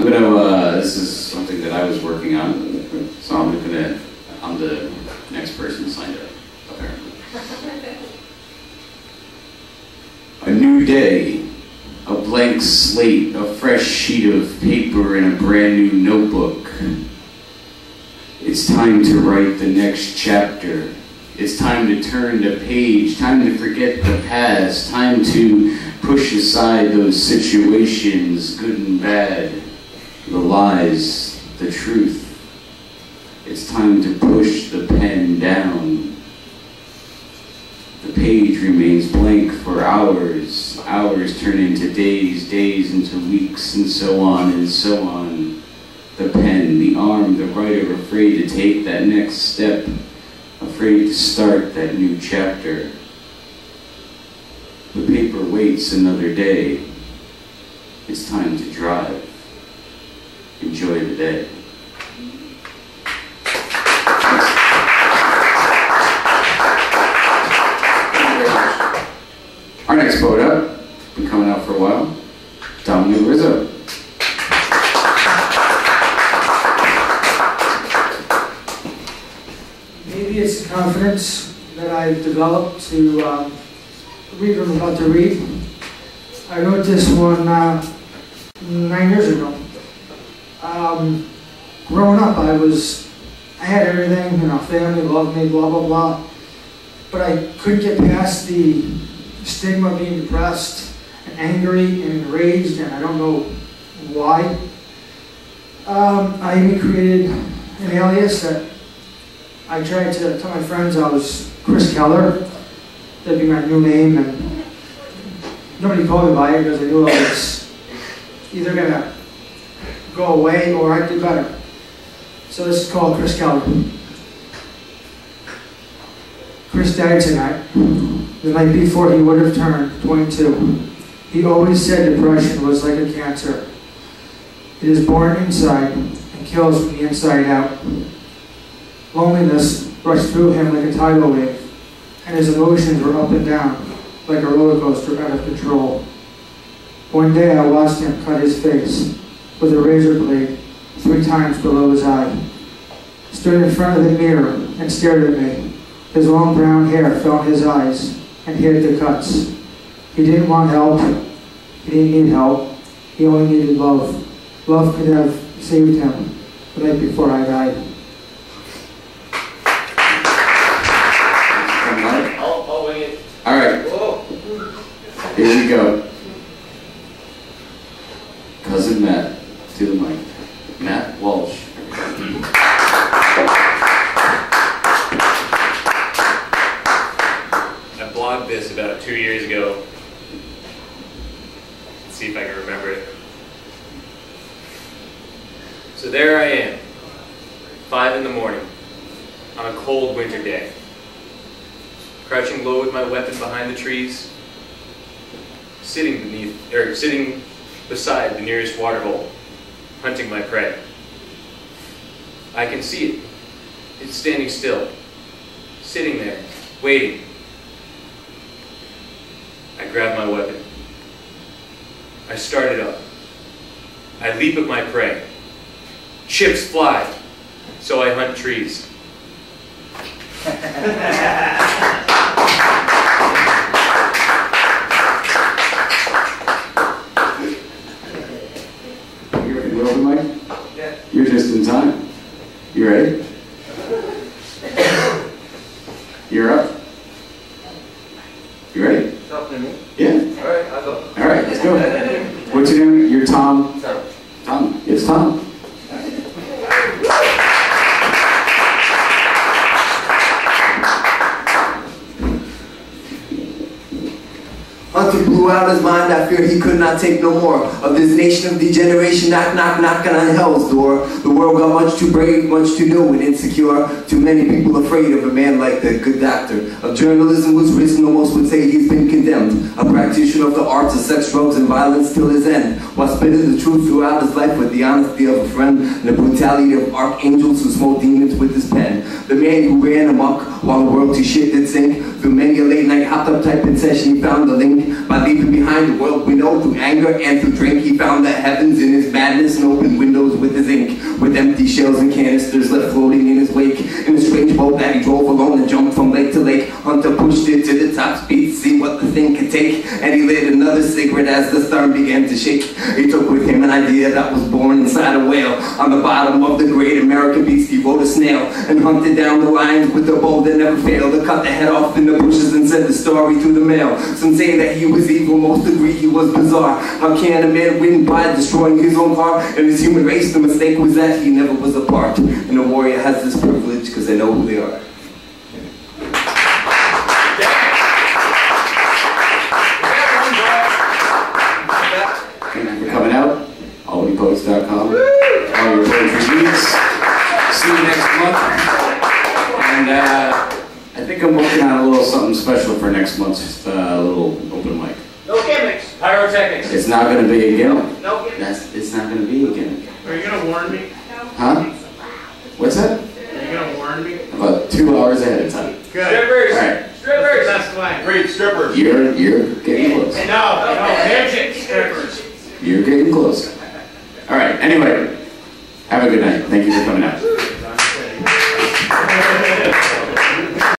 This is something that I was working on, so I'm the next person signed up, apparently. A new day, a blank slate, a fresh sheet of paper, and a brand new notebook. It's time to write the next chapter. It's time to turn the page, time to forget the past, time to push aside those situations, good and bad, the lies, the truth. It's time to push the pen down. The page remains blank for hours. Hours turn into days, days into weeks, and so on and so on. The pen, the arm, the writer, afraid to take that next step, afraid to start that new chapter. The paper waits another day. It's time to drive. Enjoy the day. Our next poet up, been coming out for a while, Dominic Rizzo. Maybe it's the confidence that I've developed to read what I'm about to read. I wrote this one 9 years ago. Growing up, I had everything, family loved me, blah, blah, blah. But I couldn't get past the stigma of being depressed and angry and enraged, and I don't know why. I even created an alias that I tried to tell my friends I was Chris Keller. That'd be my new name, and nobody called me by it because I knew I was either going to go away or I'd do better. So this is called Chris Keller. Chris died tonight, the night before he would have turned 22. He always said depression was like a cancer. It is born inside and kills from the inside out. Loneliness rushed through him like a tidal wave, and his emotions were up and down like a roller coaster out of control. One day I watched him cut his face with a razor blade 3 times below his eye. Stood in front of the mirror and stared at me. His long brown hair fell in his eyes and hid the cuts. He didn't want help. He didn't need help. He only needed love. Love could have saved him the night before I died. I'll wing it. All right. Whoa. Here we go. Cousin Matt to the mic. Matt Walsh. I blogged this about 2 years ago. Let's see if I can remember it. So there I am, 5 in the morning, on a cold winter day, crouching low with my weapon behind the trees, sitting beside the nearest water hole, hunting my prey. I can see it. It's standing still, sitting there, waiting. I grab my weapon. I start it up. I leap at my prey. Chips fly, so I hunt trees. You ready to go over, Mike? Yeah. You're just in time. You ready? You're up. You ready? It's up to me. Yeah. All right, I'll go. All right, let's go. What's your name? You're Tom. Tom. Tom. It's Tom. Hunter blew out his mind, I fear he could not take no more of this nation of degeneration, knock, knock, knocking on hell's door. The world got much too brave, much too new and insecure. Too many people afraid of a man like the good doctor. Of journalism was risen, almost would say he's been condemned. A practice practitioner of the arts of sex, drugs, and violence till his end, while spitting the truth throughout his life with the honesty of a friend and the brutality of archangels who smote demons with his pen. The man who ran amok while the world to shit did sink. Through many a late night hopped up typing session, he found the link. By leaving behind the world we know through anger and through drink, he found the heavens in his madness and opened windows with his ink. With empty shells and canisters left floating in his wake. In a strange boat that he drove alone and jumped from lake to lake. Hunter pushed it to the top speed to see what the thing could take. And he lit another cigarette as the stern began to shake. He took with him an idea that was born inside a whale. On the bottom of the great American beast he rode a snail. And hunted down the lions with a bow that never failed. To cut the head off in the bushes and send the story through the mail. Some say that he was evil, most agree he was bizarre. How can a man win by destroying his own car? And his human race, the mistake was that he never was a part. And a warrior has this privilege because they know who they are. Thank you for coming out. AlbanyPoets.com. All your poetry reads. See you next month. And I think I'm working on a little something special for next month's little open mic. No gimmicks. Pyrotechnics. It's not going to be a gimmick. No gimmicks. It's not going to be a gimmick. Are you going to warn me? Huh? What's that? Are you going to warn me? About 2 hours ahead of time. Good. Strippers. All right. Strippers. That's fine. Great strippers. You're getting close. No, midget strippers. You're getting close. All right. Anyway, have a good night. Thank you for coming out.